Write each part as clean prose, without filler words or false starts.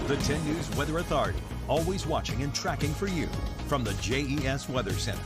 The 10 News Weather Authority, always watching and tracking for you from the JES Weather Center.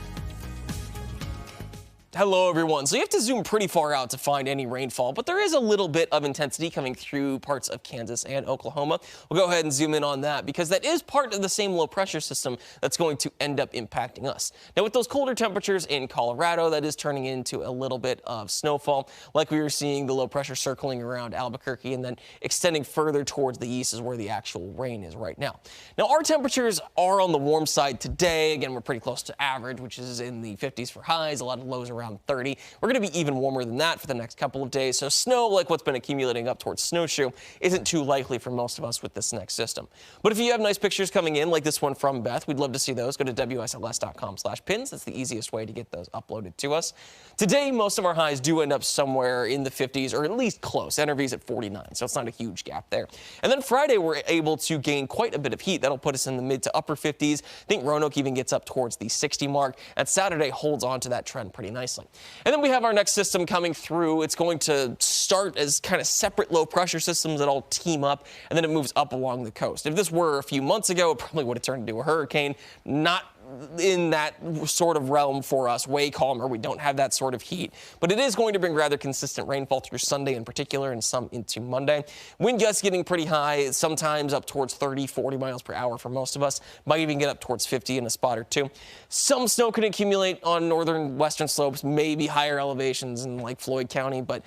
Hello, everyone. So you have to zoom pretty far out to find any rainfall, but there is a little bit of intensity coming through parts of Kansas and Oklahoma. We'll go ahead and zoom in on that because that is part of the same low pressure system that's going to end up impacting us. Now, with those colder temperatures in Colorado, that is turning into a little bit of snowfall. Like we were seeing the low pressure circling around Albuquerque and then extending further towards the east is where the actual rain is right now. Now, our temperatures are on the warm side today. Again, we're pretty close to average, which is in the 50s for highs, a lot of lows around 30. We're going to be even warmer than that for the next couple of days. So snow, like what's been accumulating up towards Snowshoe, isn't too likely for most of us with this next system. But if you have nice pictures coming in, like this one from Beth, we'd love to see those. Go to WSLS.com/pins. That's the easiest way to get those uploaded to us. Today, most of our highs do end up somewhere in the 50s or at least close. NRV's at 49, so it's not a huge gap there. And then Friday, we're able to gain quite a bit of heat. That'll put us in the mid to upper 50s. I think Roanoke even gets up towards the 60 mark. And Saturday holds on to that trend pretty nicely. And then we have our next system coming through. It's going to start as kind of separate low pressure systems that all team up, and then it moves up along the coast. If this were a few months ago, it probably would have turned into a hurricane. Not in that sort of realm for us, way calmer. We don't have that sort of heat, but it is going to bring rather consistent rainfall through Sunday in particular and some into Monday. Wind gusts getting pretty high, sometimes up towards 30, 40 miles per hour for most of us. Might even get up towards 50 in a spot or two. Some snow can accumulate on northern western slopes, maybe higher elevations in like Floyd County, but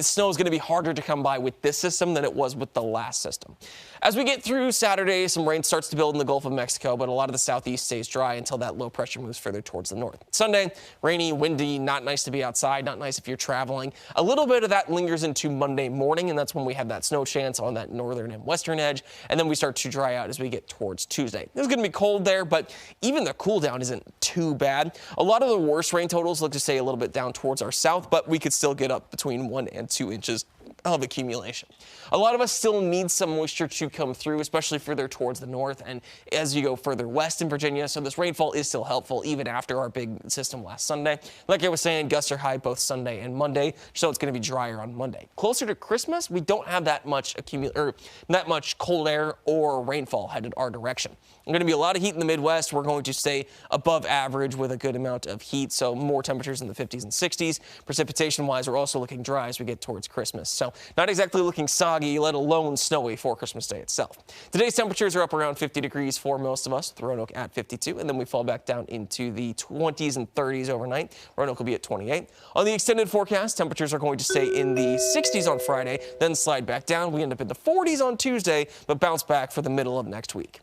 snow is going to be harder to come by with this system than it was with the last system. As we get through Saturday, some rain starts to build in the Gulf of Mexico, but a lot of the southeast stays dry until that low pressure moves further towards the north. Sunday, rainy, windy, not nice to be outside, not nice if you're traveling. A little bit of that lingers into Monday morning, and that's when we have that snow chance on that northern and western edge, and then we start to dry out as we get towards Tuesday. It's going to be cold there, but even the cool down isn't too bad. A lot of the worst rain totals look to stay a little bit down towards our south, but we could still get up between 1 and 2 inches of accumulation. A lot of us still need some moisture to come through, especially further towards the north and as you go further west in Virginia. So this rainfall is still helpful even after our big system last Sunday. Like I was saying, gusts are high both Sunday and Monday, so it's going to be drier on Monday. Closer to Christmas, we don't have that much cold air or rainfall headed our direction. There's going to be a lot of heat in the Midwest. We're going to stay above average with a good amount of heat, so more temperatures in the 50s and 60s. Precipitation-wise, we're also looking dry as we get towards Christmas. So not exactly looking soggy, let alone snowy for Christmas Day itself. Today's temperatures are up around 50 degrees for most of us, with Roanoke at 52, and then we fall back down into the 20s and 30s overnight. Roanoke will be at 28. On the extended forecast, temperatures are going to stay in the 60s on Friday, then slide back down. We end up in the 40s on Tuesday, but bounce back for the middle of next week.